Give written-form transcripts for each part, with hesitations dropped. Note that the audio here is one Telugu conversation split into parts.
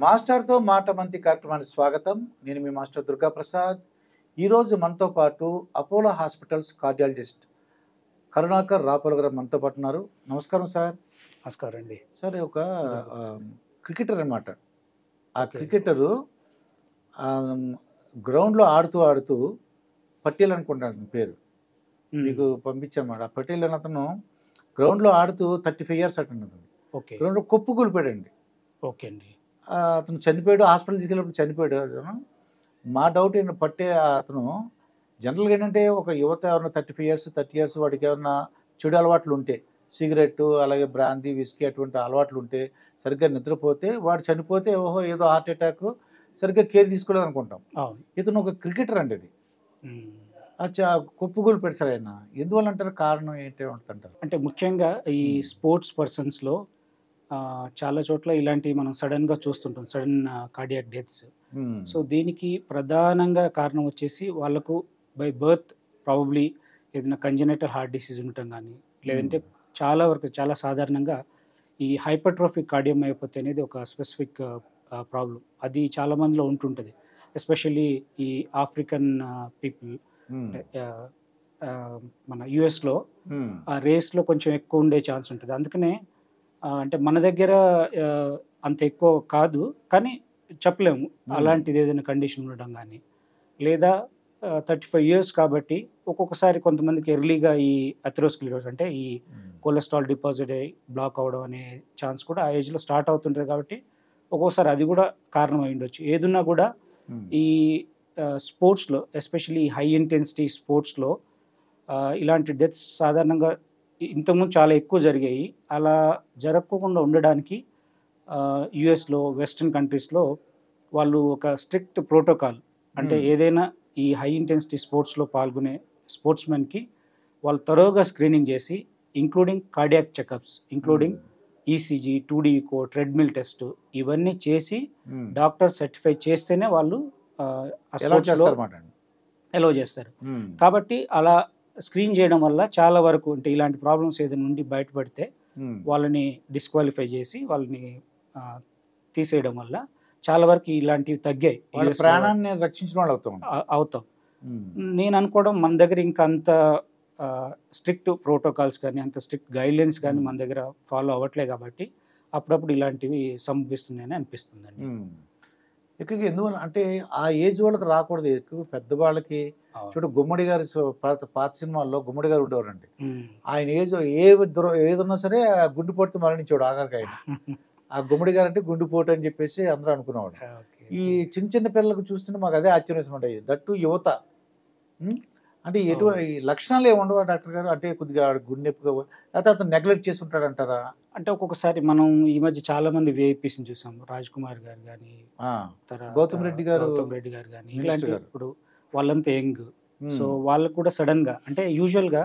మాస్టర్తో మాట మంతి కార్యక్రమానికి స్వాగతం. నేను మీ మాస్టర్ దుర్గా ప్రసాద్. ఈరోజు మనతో పాటు Apollo hospitals cardiologist Karunakar Rapol గారు మనతో పాటు ఉన్నారు. నమస్కారం సార్. నమస్కారం అండి. సార్ ఒక క్రికెటర్ అనమాట. ఆ క్రికెటరు గ్రౌండ్లో ఆడుతూ పటేల్ అనుకుంటాను పేరు, మీకు పంపించామాట. ఆ పటేల్ అని అతను గ్రౌండ్లో ఆడుతూ 35 years అటండి. ఓకే, గ్రౌండ్లో కొప్పు కూలిపోయాడండి. ఓకే అండి. అతను చనిపోయాడు, హాస్పిటల్ తీసుకెళ్ళినప్పుడు చనిపోయాడు. అతను మా డౌట్ ఏంటంటే అతను జనరల్గా ఏంటంటే ఒక యువత ఎవరైనా 35 years 30 years వాడికి ఏమన్నా చెడు అలవాట్లు ఉంటే, సిగరెట్ అలాగే బ్రాందీ విస్కీ అటువంటి అలవాట్లు ఉంటే, సరిగ్గా నిద్రపోతే వాడు చనిపోతే ఓహో ఏదో హార్ట్ అటాక్, సరిగ్గా కేర్ తీసుకోలేదు అనుకుంటాం. ఇతను ఒక క్రికెటర్ అండి. అది కుప్పగూలు పెడతారు ఆయన. ఎందువల్ల అంటారు? కారణం ఏంటి అంటారు? అంటే ముఖ్యంగా ఈ స్పోర్ట్స్ పర్సన్స్లో చాలా చోట్ల ఇలాంటివి మనం సడన్గా చూస్తుంటాం, సడన్ కార్డియాక్ డెత్స్. సో దీనికి ప్రధానంగా కారణం వచ్చేసి వాళ్ళకు బై బర్త్ ప్రాబబ్లీ ఏదైనా కంజెనిటల్ హార్ట్ డిసీజ్ ఉండటం కానీ, లేదంటే చాలా వరకు చాలా సాధారణంగా ఈ హైపర్ట్రోఫిక్ కార్డియోమయోపతి అనేది ఒక స్పెసిఫిక్ ప్రాబ్లం. అది చాలా మందిలో ఉంటుంటుంది. ఎస్పెషల్లీ ఈ ఆఫ్రికన్ పీపుల్, మన యుఎస్లో ఆ రేస్లో కొంచెం ఎక్కువ ఉండే ఛాన్స్ ఉంటుంది. అందుకనే అంటే మన దగ్గర అంత ఎక్కువ కాదు, కానీ చెప్పలేము అలాంటిది ఏదైనా కండిషన్ ఉండడం కానీ, లేదా 35 years కాబట్టి ఒక్కొక్కసారి కొంతమందికి ఎర్లీగా ఈ అథెరోస్క్లెరోసిస్ అంటే ఈ కొలెస్ట్రాల్ డిపాజిట్ అయ్యి బ్లాక్ అవ్వడం అనే ఛాన్స్ కూడా ఆ ఏజ్లో స్టార్ట్ అవుతుంటుంది. కాబట్టి ఒక్కొక్కసారి అది కూడా కారణం అయి ఉండొచ్చు. ఏదున్నా కూడా ఈ స్పోర్ట్స్లో, ఎస్పెషల్లీ హై ఇంటెన్సిటీ స్పోర్ట్స్లో ఇలాంటి డెత్స్ సాధారణంగా ఇంతకుముందు చాలా ఎక్కువ జరిగాయి. అలా జరగకుండా ఉండడానికి యుఎస్లో, వెస్ట్రన్ కంట్రీస్లో వాళ్ళు ఒక స్ట్రిక్ట్ ప్రోటోకాల్, అంటే ఏదైనా ఈ హై ఇంటెన్సిటీ స్పోర్ట్స్లో పాల్గొనే స్పోర్ట్స్మెన్కి వాళ్ళు త్వరగా స్క్రీనింగ్ చేసి, including cardiac checkups, including ECG, 2D echo, treadmill test, ఇవన్నీ చేసి డాక్టర్ సర్టిఫై చేస్తేనే వాళ్ళు ఎలో చేస్తారు. కాబట్టి అలా స్క్రీన్ చేయడం వల్ల చాలా వరకు అంటే ఇలాంటి ప్రాబ్లమ్స్ ఏదైనా నుండి బయటపడితే వాళ్ళని డిస్క్వాలిఫై చేసి వాళ్ళని తీసేయడం వల్ల చాలా వరకు ఇలాంటివి తగ్గాయి. ప్రాణాన్ని రక్షించిన వాళ్ళు అవుతాం. నేను అనుకోవడం మన దగ్గర ఇంకా అంత స్ట్రిక్ట్ ప్రోటోకాల్స్ కానీ, అంత స్ట్రిక్ట్ గైడ్లైన్స్ కానీ మన దగ్గర ఫాలో అవ్వట్లే కాబట్టి అప్పుడప్పుడు ఇలాంటివి సంభవిస్తున్నాయని అనిపిస్తుందండి. ఎక్కువగా ఎందువల్ల అంటే ఆ ఏజ్ వాళ్ళకి రాకూడదు, ఎక్కువ పెద్దవాళ్ళకి. చూడు గుమ్మడి గారి పాత సినిమాల్లో గుమ్మడి గారు ఉండేవారండి. ఆయన ఏజ్ ఏదున్నా సరే గుండెపోటుతో మరణించాడు ఆఖరికి ఆయన. ఆ గుమ్మడి గారు అంటే గుండెపోటు అని చెప్పేసి అందరూ అనుకునేవాడు. ఈ చిన్న చిన్న పిల్లలకు చూస్తుంటే మాకు అదే ఆశ్చర్యం ఉంటాయి. దట్టు యువత అంటే ఎటువంటి లక్షణాలు ఏమి ఉండవా డాక్టర్ గారు? అంటే కొద్దిగా గుండె నొప్పిగా, లేకపోతే అతను నెగ్లెక్ట్ చేసి ఉంటాడంటారా? అంటే ఒక్కొక్కసారి మనం ఈ మధ్య చాలా మంది విఐపీస్ని చూసాం. రాజ్ కుమార్ గారు కానీ, గౌతమ్ రెడ్డి గారు కానీ, ఇలాంటి ఇప్పుడు వాళ్ళంతా యంగ్. సో వాళ్ళకు కూడా సడన్గా అంటే యూజువల్గా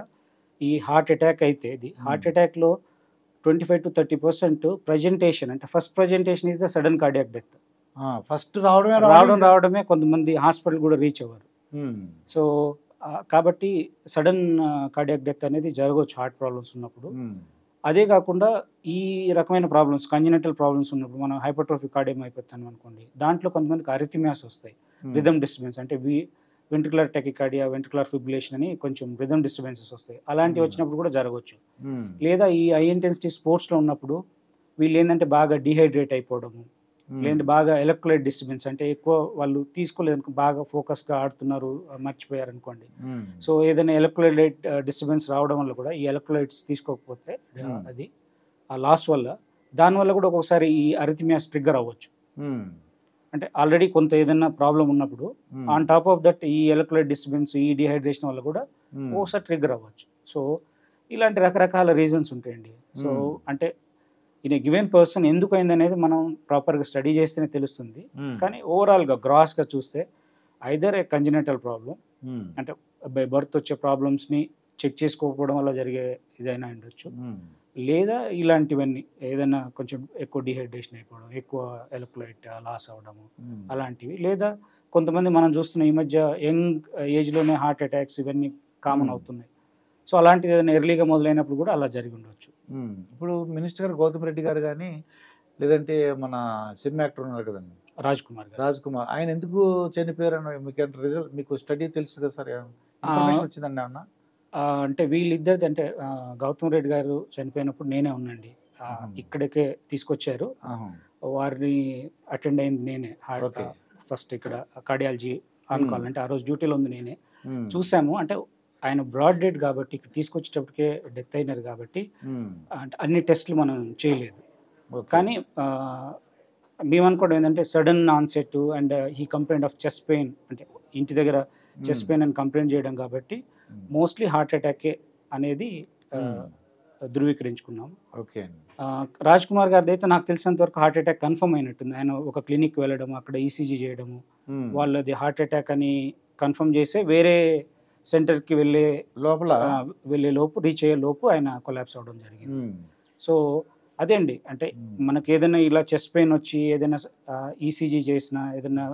ఈ హార్ట్ అటాక్ అయితే హార్ట్ అటాక్లో 25 to 30% ప్రజెంటేషన్, అంటే first presentation is the sudden cardiac death. First రావడమే కొంతమంది హాస్పిటల్ కూడా రీచ్ అవ్వరు. సో కాబట్టి సడన్ కార్డియాక్ డెత్ అనేది జరగవచ్చు హార్ట్ ప్రాబ్లమ్స్ ఉన్నప్పుడు. అదే కాకుండా ఈ రకమైన ప్రాబ్లమ్స్, కంజెనిటల్ ప్రాబ్లమ్స్ ఉన్నప్పుడు, మనం హైపర్ట్రోఫిక్ కార్డియోమయోపతి అని అనుకోండి, దాంట్లో కొంతమందికి అరిథమియాస్ వస్తాయి, రిథమ్ డిస్టర్బెన్స్, అంటే వెంట్రికులర్ టెకికార్డియా, వెంట్రికులర్ ఫిబ్రిలేషన్ అని కొంచెం రిథమ్ డిస్టర్బెన్సెస్ వస్తాయి. అలాంటివి వచ్చినప్పుడు కూడా జరగవచ్చు. లేదా ఈ హై ఇంటెన్సిటీ స్పోర్ట్స్లో ఉన్నప్పుడు వీళ్ళు ఏంటంటే బాగా డిహైడ్రేట్ అయిపోవడము, లేదంటే బాగా ఎలక్ట్రోలైట్ డిస్టర్బెన్స్, అంటే ఎక్కువ వాళ్ళు తీసుకోలేదు, బాగా ఫోకస్గా ఆడుతున్నారు, మర్చిపోయారు అనుకోండి. సో ఏదైనా ఎలక్ట్రోలైట్ డిస్టర్బెన్స్ రావడం వల్ల కూడా, ఈ ఎలక్ట్రోలైట్స్ తీసుకోకపోతే అది ఆ లాస్ వల్ల, దానివల్ల కూడా ఒక్కొక్కసారి ఈ అరిథమియాస్ ట్రిగ్గర్ అవ్వచ్చు. అంటే ఆల్రెడీ కొంత ఏదైనా ప్రాబ్లం ఉన్నప్పుడు ఆన్ టాప్ ఆఫ్ దట్ ఈ ఎలక్ట్రోలైట్ డిస్టర్బెన్స్, ఈ డిహైడ్రేషన్ వల్ల కూడా ఒక్కొక్కసారి ట్రిగ్గర్ అవ్వచ్చు. సో ఇలాంటి రకరకాల రీజన్స్ ఉంటాయండి. సో అంటే ఇన్ ఏ గివెన్ పర్సన్ ఎందుకు అయింది అనేది మనం ప్రాపర్గా స్టడీ చేస్తేనే తెలుస్తుంది. కానీ ఓవరాల్గా గ్రాస్గా చూస్తే ఐదర్ ఏ కంజెనిటల్ ప్రాబ్లం, అంటే బై బర్త్ వచ్చే ప్రాబ్లమ్స్ని చెక్ చేసుకోకపోవడం వల్ల జరిగే ఇదైనా ఉండొచ్చు, లేదా ఇలాంటివన్నీ ఏదైనా కొంచెం ఎక్కువ డిహైడ్రేషన్ అయిపోవడం, ఎక్కువ ఎలక్ట్రోలైట్ లాస్ అవ్వడము, అలాంటివి. లేదా కొంతమంది మనం చూస్తున్న ఈ మధ్య యంగ్ ఏజ్లోనే హార్ట్ అటాక్స్ ఇవన్నీ కామన్ అవుతున్నాయి. సో అలాంటిది ఏదైనా ఎర్లీగా మొదలైనప్పుడు కూడా అలా జరిగి ఉండవచ్చు. ఇప్పుడు మినిస్టర్ గారు గౌతమ్ రెడ్డి గారు కానీ లేదంటే మన సినిమా యాక్టర్ ఉన్నారు కదండి రాజ్ కుమార్ గారు. రాజ్ కుమార్, ఆయన ఎందుకు చనిపోయారని మీకు రిజల్ట్, మీకు స్టడీ తెలుసు కదా సార్, ఇన్ఫర్మేషన్ వచ్చిందండి ఏమన్నా? అంటే వీళ్ళిద్దరిది అంటే గౌతమ్ రెడ్డి గారు చనిపోయినప్పుడు నేనే ఉన్నాండి. ఇక్కడికే తీసుకొచ్చారు, వారిని అటెండ్ అయింది నేనే. హార్ట్ ఫస్ట్ ఇక్కడ కార్డియాలజీ అనుకోవాలంటే ఆ రోజు డ్యూటీలో ఉంది నేనే. చూసాము అంటే ఆయన బ్రాడ్ డెడ్ కాబట్టి ఇక్కడ తీసుకొచ్చేటప్పటికే డెత్ అయినారు కాబట్టి అంటే అన్ని టెస్ట్లు మనం చేయలేదు. కానీ మేము అనుకోవడం ఏంటంటే sudden onset and he complaint of chest pain, అంటే ఇంటి దగ్గర చెస్ట్ పెయిన్ అని కంప్లైంట్ చేయడం కాబట్టి మోస్ట్లీ హార్ట్ అటాకే అనేది ధృవీకరించుకున్నాం. రాజ్ కుమార్ గారిది అయితే నాకు తెలిసినంత వరకు హార్ట్ అటాక్ కన్ఫర్మ్ అయినట్టుంది. ఆయన ఒక క్లినిక్ వెళ్ళడం, అక్కడ ఈసీజీ చేయడము, వాళ్ళది హార్ట్ అటాక్ అని కన్ఫర్మ్ చేసే వేరే సెంటర్కి వెళ్ళే లోపు రీచ్ అయ్యే లోపు ఆయన కొలాప్స్ అవ్వడం జరిగింది. సో అదే అండి, అంటే మనకి ఏదైనా ఇలా చెస్ట్ పెయిన్ వచ్చి ఏదైనా ఈసీజీ చేసినా, ఏదైనా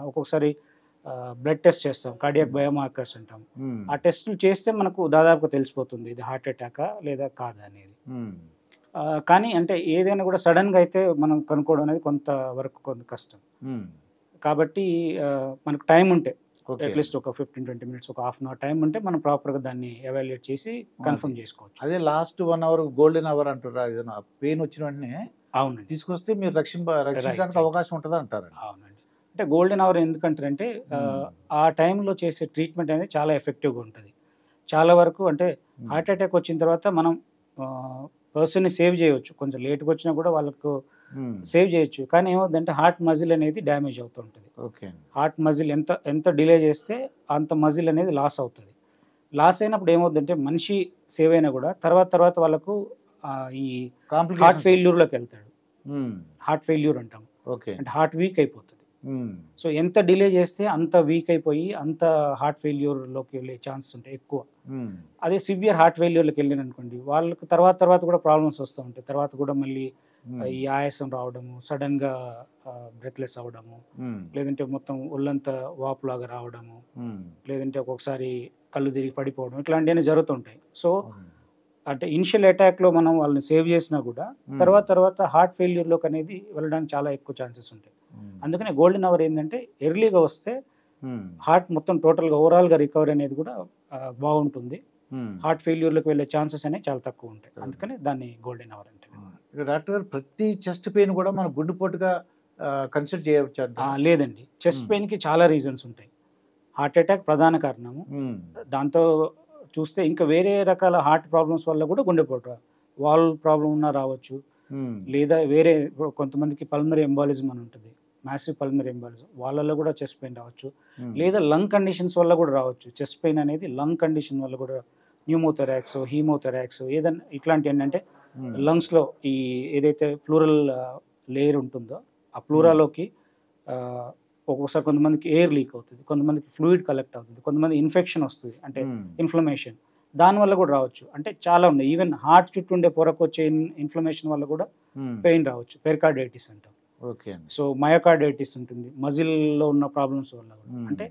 ఒక్కొక్కసారి బ్లడ్ టెస్ట్ చేస్తాం, కార్డియాక్ బయోమార్కర్స్ అంటాం. ఆ టెస్టులు చేస్తే మనకు దాదాపుగా తెలిసిపోతుంది ఇది హార్ట్ అటాకా లేదా కాదా అనేది. కానీ అంటే ఏదైనా కూడా సడన్గా అయితే మనం కనుక్కోవడం అనేది కొంత కష్టం. కాబట్టి మనకు టైం ఉంటే అట్లీస్ట్ ఒక 15-20 minutes, ఒక హాఫ్ అన్ అవర్ టైం ఉంటే మనం ప్రాపర్గా దాన్ని ఎవాల్యుయేట్ చేసి కన్ఫర్మ్ చేసుకోవచ్చు. అదే లాస్ట్ 1 hour గోల్డెన్ అవర్ అంటారు. ఏదైనా పెయిన్ వచ్చిన వెంటనే అవునండి తీసుకొస్తే మీరు రక్షించడానికి అవకాశం ఉంటుంది అంటారు. అవునండి, అంటే గోల్డెన్ అవర్ ఎందుకంటారంటే ఆ టైంలో చేసే ట్రీట్మెంట్ అనేది చాలా ఎఫెక్టివ్గా ఉంటుంది. చాలా వరకు అంటే హార్ట్ అటాక్ వచ్చిన తర్వాత మనం పర్సన్ని సేవ్ చేయవచ్చు, కొంచెం లేట్గా వచ్చినా కూడా వాళ్ళకు సేవ్ చేయొచ్చు. కానీ ఏమవుతుందంటే హార్ట్ మజిల్ అనేది డ్యామేజ్ అవుతూ ఉంటుంది. హార్ట్ మజిల్ ఎంత డిలే చేస్తే అంత మజిల్ అనేది లాస్ అవుతుంది. లాస్ అయినప్పుడు ఏమవుతుందంటే మనిషి సేవ్ అయినా కూడా తర్వాత వాళ్ళకు ఈ హార్ట్ ఫెయిల్యూర్లోకి వెళ్తాడు. హార్ట్ ఫెయిల్యూర్ అంటాం, అంటే హార్ట్ వీక్ అయిపోతుంది. సో ఎంత డిలే చేస్తే అంత వీక్ అయిపోయి అంత హార్ట్ ఫెయిల్యూర్లోకి వెళ్ళే ఛాన్సెస్ ఉంటాయి ఎక్కువ. అదే సివియర్ హార్ట్ ఫెయిల్యూర్లోకి వెళ్ళిన అనుకోండి, వాళ్ళకి తర్వాత కూడా ప్రాబ్లమ్స్ వస్తూ ఉంటాయి. తర్వాత కూడా మళ్ళీ ఈ ఆయాసం రావడము, సడన్గా బ్రెత్లెస్ అవ్వడము, లేదంటే మొత్తం ఒళ్ళంతా వాపులాగా రావడము, లేదంటే ఒక్కొక్కసారి కళ్ళు తిరిగి పడిపోవడం, ఇట్లాంటివన్నీ జరుగుతుంటాయి. సో అంటే ఇనిషియల్ అటాక్లో మనం వాళ్ళని సేవ్ చేసినా కూడా తర్వాత హార్ట్ ఫెయిల్యూర్లోకి అనేది వెళ్ళడానికి చాలా ఎక్కువ ఛాన్సెస్ ఉంటాయి. అందుకనే గోల్డెన్ అవర్ ఏంటంటే ఎర్లీగా వస్తే హార్ట్ మొత్తం టోటల్గా ఓవరాల్గా రికవరీ అనేది కూడా బాగుంటుంది. హార్ట్ ఫెయిల్యూర్లోకి వెళ్ళే ఛాన్సెస్ అనేవి చాలా తక్కువ ఉంటాయి. అందుకని దాన్ని గోల్డెన్ అవర్ అంటే. డాక్టర్ గారు, ప్రతి చెస్ట్ పెయిన్ కూడా మనం గుండెపోటుగా కన్సిడర్ చేయవచ్చు? లేదండి, చెస్ట్ పెయిన్కి చాలా రీజన్స్ ఉంటాయి. హార్ట్ అటాక్ ప్రధాన కారణము. దాంతో చూస్తే ఇంకా వేరే రకాల హార్ట్ ప్రాబ్లమ్స్ వల్ల కూడా గుండెపోటు, వాల్వ్ ప్రాబ్లం ఉన్నా రావచ్చు. లేదా వేరే కొంతమందికి పల్మనరీ ఎంబాలిజం అని ఉంటుంది, మ్యాసివ్ పల్మనరీ ఎంబాలిజం, వాళ్ళల్లో కూడా చెస్ట్ పెయిన్ రావచ్చు. లేదా లంగ్ కండిషన్స్ వల్ల కూడా రావచ్చు. చెస్ట్ పెయిన్ అనేది లంగ్ కండిషన్ వల్ల కూడా, న్యూమోథెరాక్స్, హీమోథెరాక్స్, ఏదైనా ఇట్లాంటి ఏంటంటే లంగ్స్లో ఈ ఏదైతే ప్లూరల్ లేయర్ ఉంటుందో ఆ ప్లూరాలోకి ఒక్కొక్కసారి కొంతమందికి ఎయిర్ లీక్ అవుతుంది, కొంతమందికి ఫ్లూయిడ్ కలెక్ట్ అవుతుంది, కొంతమంది ఇన్ఫెక్షన్ వస్తుంది, అంటే ఇన్ఫ్లమేషన్, దానివల్ల కూడా రావచ్చు. అంటే చాలా ఉన్నాయి. ఈవెన్ హార్ట్ చుట్టూ ఉండే పొరకు వచ్చే ఇన్ఫ్లమేషన్ వల్ల కూడా పెయిన్ రావచ్చు, పెరికార్డైటిస్ అంటాం. సో మయోకార్డైటిస్ ఉంటుంది, మజిల్లో ఉన్న ప్రాబ్లమ్స్ వల్ల కూడా. అంటే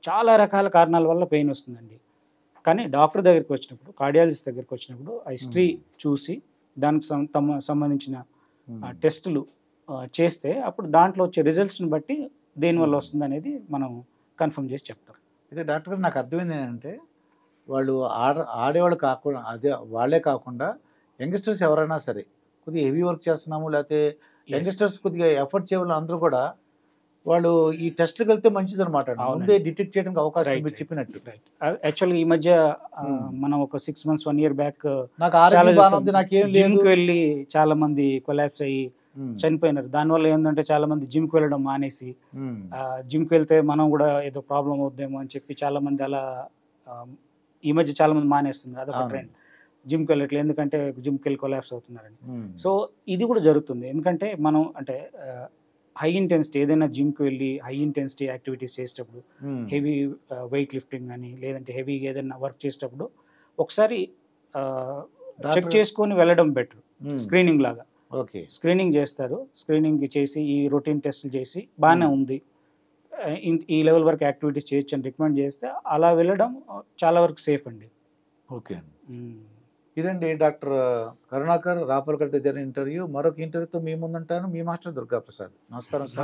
చాలా రకాల కారణాల వల్ల పెయిన్ వస్తుందండి. కానీ డాక్టర్ దగ్గరికి వచ్చినప్పుడు, కార్డియాలజిస్ట్ దగ్గరికి వచ్చినప్పుడు ఆ హిస్టరీ చూసి దానికి సంబంధించిన టెస్టులు చేస్తే అప్పుడు దాంట్లో వచ్చే రిజల్ట్స్ని బట్టి దేనివల్ల వస్తుంది అనేది మనం కన్ఫర్మ్ చేసి చెప్తాం. అయితే డాక్టర్ గారు, నాకు అర్థమైంది ఏంటంటే వాళ్ళు ఆడేవాళ్ళు కాకుండా, అదే వాళ్ళే కాకుండా యంగ్స్టర్స్ ఎవరైనా సరే కొద్దిగా హెవీ వర్క్ చేస్తున్నాము, లేకపోతే యంగ్స్టర్స్ కొద్దిగా ఎఫర్ట్ చేయడం, అందరూ కూడా వాళ్ళు ఈ టెస్ట్లకు వెళ్తే మంచిది అనమాట. ముందే డిటెక్ట్ చేయడానికి అవకాశం మీరు చెప్పినట్టు. యాక్చువల్గా ఈ మధ్య మనం ఒక 6 months 1 year బ్యాక్ నాకు ఆరోగ్యం బాగా ఉంది, నాకేం లేదు, జిమ్కి వెళ్ళి చాలా మంది కొలాప్స్ అయ్యి చనిపోయినారు. దానివల్ల ఏంటంటే చాలా మంది జిమ్కి వెళ్ళడం మానేసి, జిమ్కి వెళ్తే మనం కూడా ఏదో ప్రాబ్లం అవుద్దేమో అని చెప్పి చాలా మంది అలా ఈ మధ్య చాలా మంది మానేస్తున్నారు. అదొక ట్రెండ్, జిమ్కి వెళ్ళట్లేదు ఎందుకంటే జిమ్కి వెళ్ళి కొలాప్స్ అవుతున్నారని. సో ఇది కూడా జరుగుతుంది. ఎందుకంటే మనం అంటే హై ఇంటెన్సిటీ ఏదైనా జిమ్కి వెళ్ళి హై ఇంటెన్సిటీ యాక్టివిటీస్ చేసేటప్పుడు, హెవీ వెయిట్ లిఫ్టింగ్ అని లేదంటే హెవీ ఏదైనా వర్క్ చేసేటప్పుడు ఒకసారి చెక్ చేసుకొని వెళ్ళడం బెటర్. స్క్రీనింగ్ లాగా స్క్రీనింగ్ చేస్తారు, స్క్రీనింగ్ చేసి ఈ రొటీన్ టెస్టులు చేసి బాగానే ఉంది, ఈ లెవెల్ వరకు యాక్టివిటీస్ చేయొచ్చు అని రికమెండ్ చేస్తే అలా వెళ్ళడం చాలా వరకు సేఫ్ అండి. ఓకే. ఇదండి డాక్టర్ కరుణాకర్ రాపల్కర్తో జరిగిన ఇంటర్వ్యూ. మరొక ఇంటర్వ్యూతో మీ ముందుంటాను. మీ మాస్టర్ దుర్గాప్రసాద్. నమస్కారం సార్.